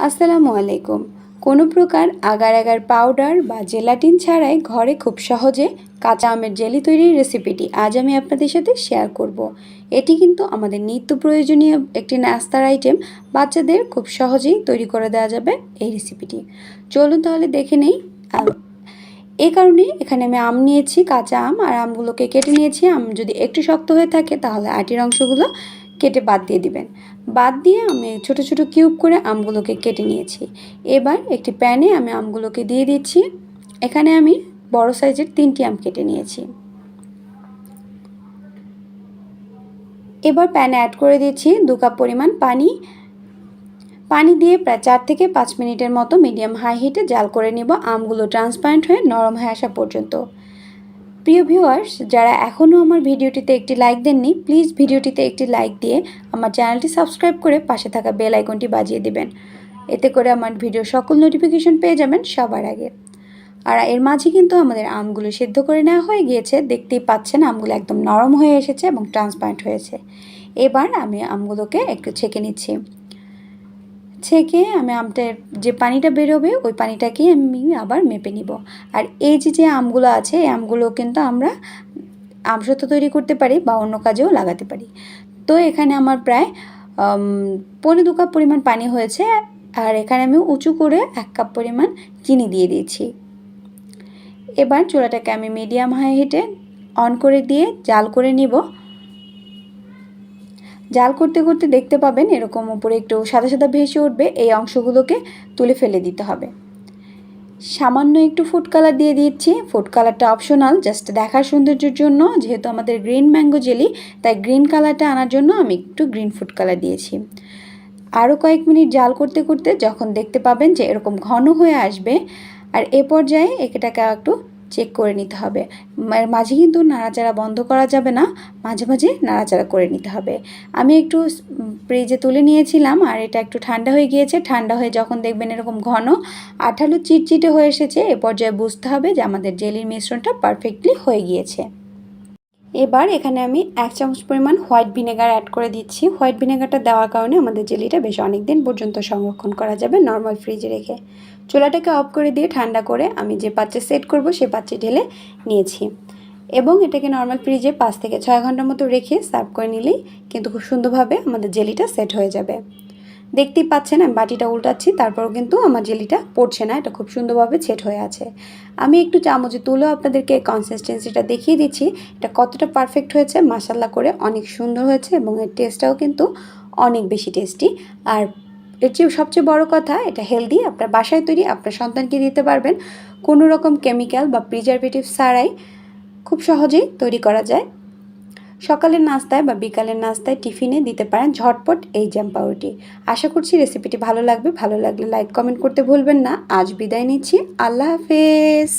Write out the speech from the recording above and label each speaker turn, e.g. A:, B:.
A: আসসালামু আলাইকুম। কোনো প্রকার আগার আগার পাউডার বা জেলাটিন ছাড়াই ঘরে খুব সহজে কাঁচা আমের জেলি তৈরির রেসিপিটি আজ আমি আপনাদের সাথে শেয়ার করব। এটি কিন্তু আমাদের নিত্য প্রয়োজনীয় একটি নাস্তার আইটেম। বাচ্চাদের খুব সহজেই তৈরি করে দেওয়া যাবে এই রেসিপিটি। চলুন তাহলে দেখে নেই। এই কারণে এখানে আমি আম নিয়েছি, কাঁচা আম, আর আমগুলোকে কেটে নিয়েছি। আম যদি একটু শক্ত হয়ে থাকে তাহলে আটির অংশগুলো কেটে বাদ দিয়ে দিবেন। বাদ দিয়ে আমি ছোট ছোট কিউব করে আমগুলোকে কেটে নিয়েছি। এবার একটি প্যানে আমি আমগুলোকে দিয়ে দিচ্ছি। এখানে আমি বড় সাইজের 3টি আম কেটে নিয়েছি। এবার প্যানে অ্যাড করে দিচ্ছি 2 কাপ পরিমাণ পানি। পানি দিয়ে প্রায় 4 থেকে 5 মিনিটের মতো মিডিয়াম হাই হিটে জাল করে নেব, আমগুলো ট্রান্সপারেন্ট হয়ে নরম হয়ে আসা পর্যন্ত। প্রিয় ভিউয়ার্স, যারা এখনও আমার ভিডিওটিতে একটি লাইক দেননি, প্লিজ ভিডিওটিতে একটি লাইক দিয়ে আমার চ্যানেলটি সাবস্ক্রাইব করে পাশে থাকা বেল আইকনটি বাজিয়ে দিবেন। এতে করে আমার ভিডিওর সকল নোটিফিকেশন পেয়ে যাবেন সবার আগে। আর এর মাঝে কিন্তু আমাদের আমগুলো সেদ্ধ করে নেওয়া হয়ে গিয়েছে। দেখতেই পাচ্ছেন আমগুলো একদম নরম হয়ে এসেছে এবং ট্রান্সপারেন্ট হয়েছে। এবার আমি আমগুলোকে একটু ছেঁকে নিচ্ছি। ছেঁকে আমি আমটার যে পানিটা বেরোবে ওই পানিটাকে আমি আবার মেপে নিব। আর এই যে আমগুলো আছে, এই আমগুলো কিন্তু আমরা আমসত্ত্ব তৈরি করতে পারি বা অন্য কাজেও লাগাতে পারি। তো এখানে আমার প্রায় 2.25 কাপ পরিমাণ পানি হয়েছে। আর এখানে আমি উঁচু করে 1 কাপ পরিমাণ চিনি দিয়ে দিয়েছি। এবার চুলাটাকে আমি মিডিয়াম হাই হিটে অন করে দিয়ে জাল করে নিব। জাল করতে করতে দেখতে পাবেন এরকম উপরে একটু সাদা সাদা ভেসে উঠবে। এই অংশগুলোকে তুলে ফেলে দিতে হবে। সামান্য একটু ফুড কালার দিয়ে দিচ্ছি। ফুড কালারটা অপশনাল, জাস্ট দেখার সৌন্দর্যের জন্য। যেহেতু আমাদের গ্রিন ম্যাঙ্গো জেলি, তাই গ্রিন কালারটা আনার জন্য আমি একটু গ্রিন ফুড কালার দিয়েছি। আরও কয়েক মিনিট জাল করতে করতে যখন দেখতে পাবেন যে এরকম ঘন হয়ে আসবে, আর এ পর্যায়ে এটাকে একটু চেক করে নিতে হবে। মাঝে কিন্তু নাড়াচাড়া বন্ধ করা যাবে না, মাঝে মাঝে নাড়াচাড়া করে নিতে হবে। আমি একটু ফ্রিজে তুলে নিয়েছিলাম আর এটা একটু ঠান্ডা হয়ে গিয়েছে। ঠান্ডা হয়ে যখন দেখবেন এরকম ঘন আঠালো চিটচিটে হয়ে এসেছে, এ পর্যায়ে বুঝতে হবে যে আমাদের জেলির মিশ্রণটা পারফেক্টলি হয়ে গিয়েছে। এবার এখানে আমি 1 চামচ পরিমাণ হোয়াইট ভিনেগার অ্যাড করে দিচ্ছি। হোয়াইট ভিনেগারটা দেওয়ার কারণে আমাদের জেলিটা বেশ অনেক দিন পর্যন্ত সংরক্ষণ করা যাবে নর্মাল ফ্রিজে রেখে। চুলাটাকে অফ করে দিয়ে ঠান্ডা করে আমি যে পাত্রে সেট করব সে পাত্রে ঢেলে নিয়েছি এবং এটাকে নর্মাল ফ্রিজে 5 থেকে 6 ঘন্টার মতো রেখে সার্ভ করে নিলেই কিন্তু খুব সুন্দরভাবে আমাদের জেলিটা সেট হয়ে যাবে। দেখতেই পাচ্ছেন আমি বাটিটা উল্টাচ্ছি, তারপরও কিন্তু আমার জেলিটা পড়ছে না, এটা খুব সুন্দরভাবে সেট হয়ে আছে। আমি একটু চামচে তুলেও আপনাদেরকে কনসিস্টেন্সিটা দেখিয়ে দিচ্ছি এটা কতটা পারফেক্ট হয়েছে। মাশাআল্লাহ করে অনেক সুন্দর হয়েছে এবং এর টেস্টটাও কিন্তু অনেক বেশি টেস্টি। আর এর চেয়ে সবচেয়ে বড় কথা, এটা হেলদি, আপনার বাসায় তৈরি, আপনার সন্তানকে দিতে পারবেন। কোনো রকম কেমিক্যাল বা প্রিজারভেটিভ ছাড়াই খুব সহজেই তৈরি করা যায়। সকালের নাস্তায় বা বিকালের নাস্তায় টিফিনে দিতে পারেন ঝটপট এই জ্যাম পাউরুটি। আশা করছি রেসিপিটি ভালো লাগবে। ভালো লাগলে লাইক কমেন্ট করতে ভুলবেন না। আজ বিদায় নিচ্ছি। আল্লাহ হাফেজ।